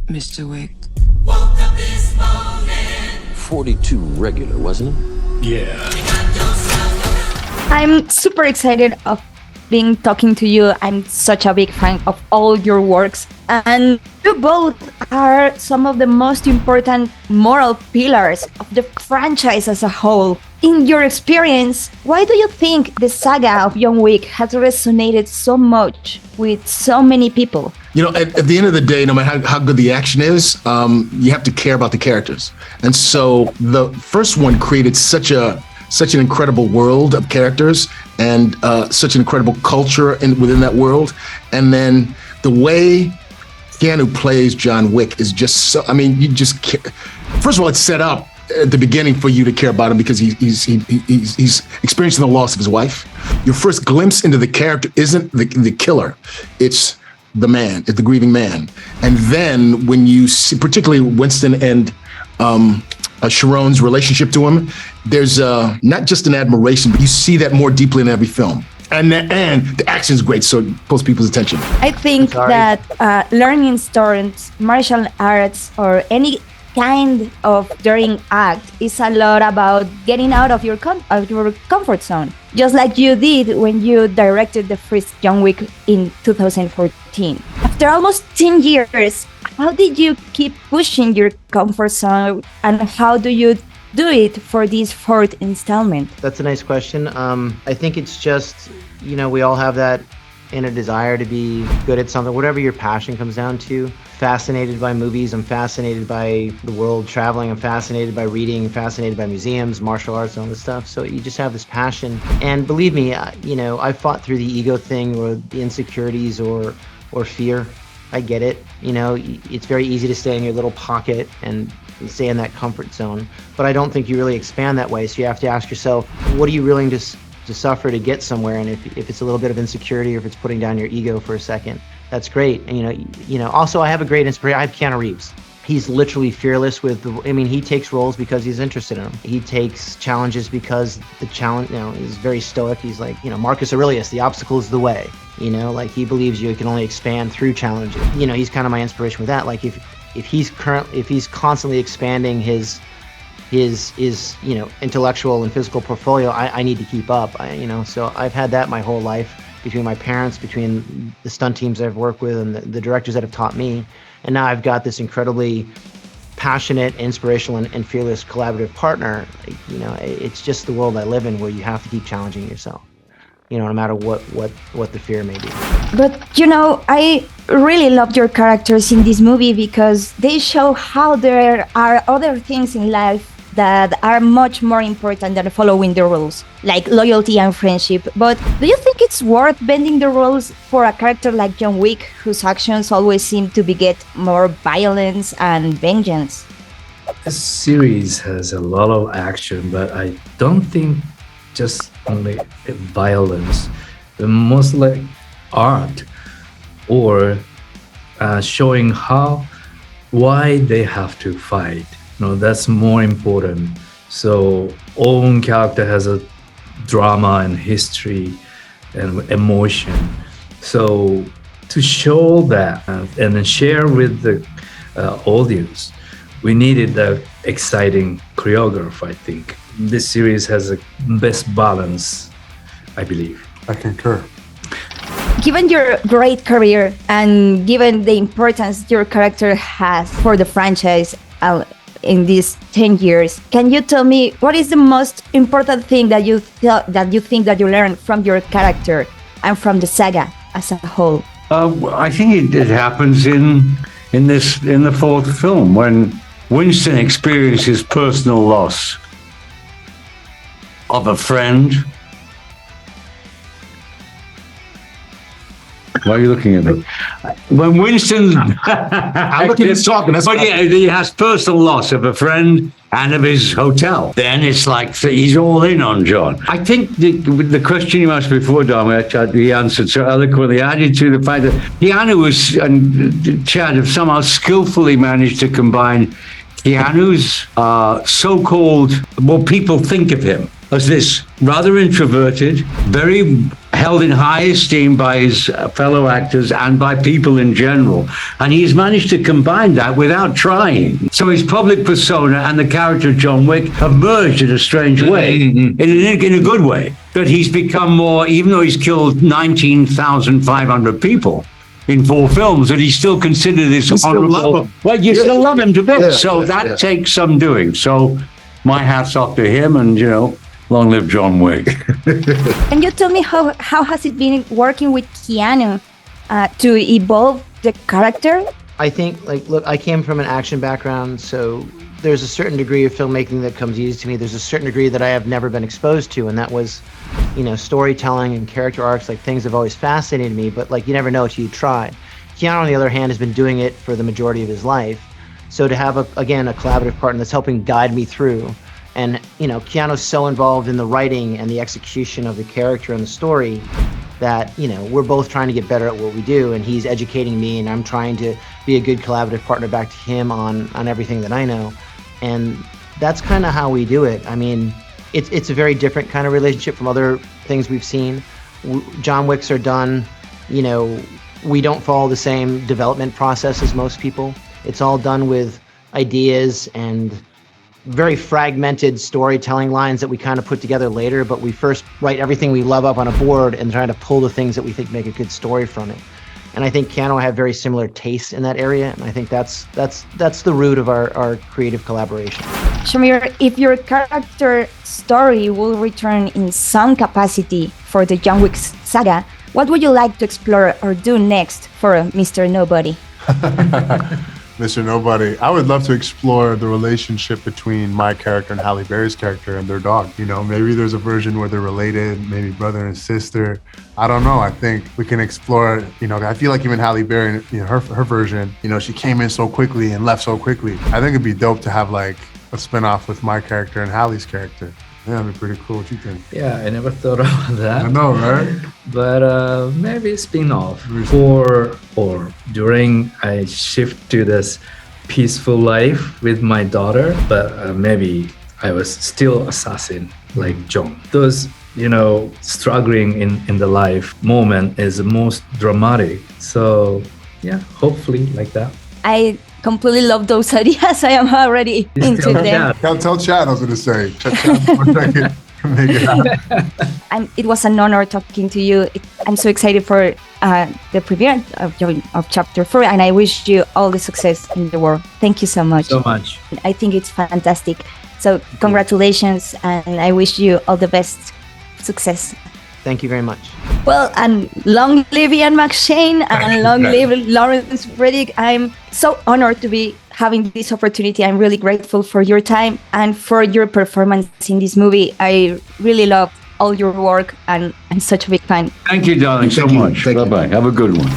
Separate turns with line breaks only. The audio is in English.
Mr. Wick.
42 regular, wasn't it?
Yeah.
I'm super excited of being talking to you. I'm such a big fan of all your works, and you both are some of the most important moral pillars of the franchise as a whole. In your experience, why do you think the saga of John Wick has resonated so much with so many people?
You know, at the end of the day, no matter how good the action is, you have to care about the characters. And so the first one created such an incredible world of characters and such an incredible culture within that world. And then the way Keanu plays John Wick is just so, I mean, you just care. First of all, it's set up at the beginning for you to care about him because he's experiencing the loss of his wife. Your first glimpse into the character isn't the killer. It's the man, it's the grieving man. And then when you see, particularly Winston and Sharon's relationship to him, there's not just an admiration, but you see that more deeply in every film. And the action is great, so it pulls people's attention.
I think that learning stunts, martial arts, or any kind of daring act is a lot about getting out of your comfort zone, just like you did when you directed the first John Wick in 2014. After almost 10 years, how did you keep pushing your comfort zone, and how do you do it for this fourth installment?
That's a nice question. I think it's just, you know, we all have that inner desire to be good at something, whatever your passion comes down to. Fascinated by movies, I'm fascinated by the world traveling, I'm fascinated by reading, I'm fascinated by museums, martial arts, and all this stuff. So you just have this passion. And believe me, you know, I fought through the ego thing or the insecurities or fear. I get it. You know, it's very easy to stay in your little pocket and stay in that comfort zone. But I don't think you really expand that way. So you have to ask yourself, what are you willing to suffer to get somewhere? And if it's a little bit of insecurity or if it's putting down your ego for a second, that's great. And, you know, also I have a great inspiration. I have Keanu Reeves. He's literally fearless with he takes roles because he's interested in them. He takes challenges because the challenge, you know, he's very stoic. He's like, you know, Marcus Aurelius, the obstacle is the way, you know, like he believes you can only expand through challenges. You know, he's kind of my inspiration with that. Like if he's constantly expanding his you know, intellectual and physical portfolio, I need to keep up. You know, so I've had that my whole life, between my parents, between the stunt teams I've worked with and the directors that have taught me. And now I've got this incredibly passionate, inspirational, and fearless collaborative partner. You know, it's just the world I live in where you have to keep challenging yourself, you know, no matter what the fear may be.
But, you know, I really loved your characters in this movie because they show how there are other things in life that are much more important than following the rules, like loyalty and friendship. But do you think it's worth bending the rules for a character like John Wick, whose actions always seem to beget more violence and vengeance?
This series has a lot of action, but I don't think just only violence, but mostly art or showing why they have to fight. No, that's more important. So own character has a drama and history and emotion. So to show that and then share with the audience, we needed the exciting choreography, I think. This series has a best balance, I believe.
I concur.
Given your great career and given the importance your character has for the franchise, in these 10 years, can you tell me what is the most important thing that you think that you learned from your character and from the saga as a whole?
I think it happens in the fourth film when Winston experiences personal loss of a friend. Why are you looking at me? When Winston...
I'm looking at talking.
But yeah, he has personal loss of a friend and of his hotel. Then it's like he's all in on John. I think the question you asked before, Dom, he answered so eloquently, added to the fact that Keanu and Chad have somehow skillfully managed to combine Keanu's so-called, what people think of him, as this rather introverted, very held in high esteem by his fellow actors and by people in general. And he's managed to combine that without trying. So his public persona and the character of John Wick have merged in a strange way, in a good way. That he's become more, even though he's killed 19,500 people in 4 films, that he's still considered this honorable. Well, you still love him to bits. So that takes some doing. So my hat's off to him, and, you know, long live John Wick.
Can you tell me how has it been working with Keanu to evolve the character?
I think, like, look, I came from an action background, so there's a certain degree of filmmaking that comes easy to me. There's a certain degree that I have never been exposed to, and that was, you know, storytelling and character arcs. Like, things have always fascinated me, but, like, you never know till you try. Keanu, on the other hand, has been doing it for the majority of his life. So to have, again, a collaborative partner that's helping guide me through. And, you know, Keanu's so involved in the writing and the execution of the character and the story that, you know, we're both trying to get better at what we do, and he's educating me, and I'm trying to be a good collaborative partner back to him on everything that I know. And that's kind of how we do it. I mean, it's a very different kind of relationship from other things we've seen. John Wicks are done, you know, we don't follow the same development process as most people. It's all done with ideas and very fragmented storytelling lines that we kind of put together later, but we first write everything we love up on a board and try to pull the things that we think make a good story from it. And I think Keanu and I have very similar tastes in that area, and I think that's the root of our creative collaboration.
Shamir, if your character story will return in some capacity for the John Wick saga, what would you like to explore or do next for Mr. Nobody?
Mr. Nobody. I would love to explore the relationship between my character and Halle Berry's character and their dog. You know, maybe there's a version where they're related, maybe brother and sister. I don't know. I think we can explore, you know, I feel like even Halle Berry, you know, her version, you know, she came in so quickly and left so quickly. I think it'd be dope to have like a spinoff with my character and Halle's character. Yeah, that'd be pretty cool. What you think?
Yeah, I never thought about that.
I know, right?
But maybe spin-off for or during I shift to this peaceful life with my daughter, but maybe I was still assassin like John. Those, you know, struggling in the life moment is the most dramatic. So yeah, hopefully like that.
I completely love those ideas. I am already into them.
Tell Chad I was going to say. Chad, make it happen.
It was an honor talking to you. I'm so excited for the premiere of Chapter 4, and I wish you all the success in the world. Thank you so much.
So much.
I think it's fantastic. So congratulations, and I wish you all the best success.
Thank you very much. Well,
and long live Ian McShane and long live Lawrence Reddick. I'm so honored to be having this opportunity. I'm really grateful for your time and for your performance in this movie. I really love all your work, and I'm such a big fan.
Thank you, darling, so much. Bye-bye. Have a good one.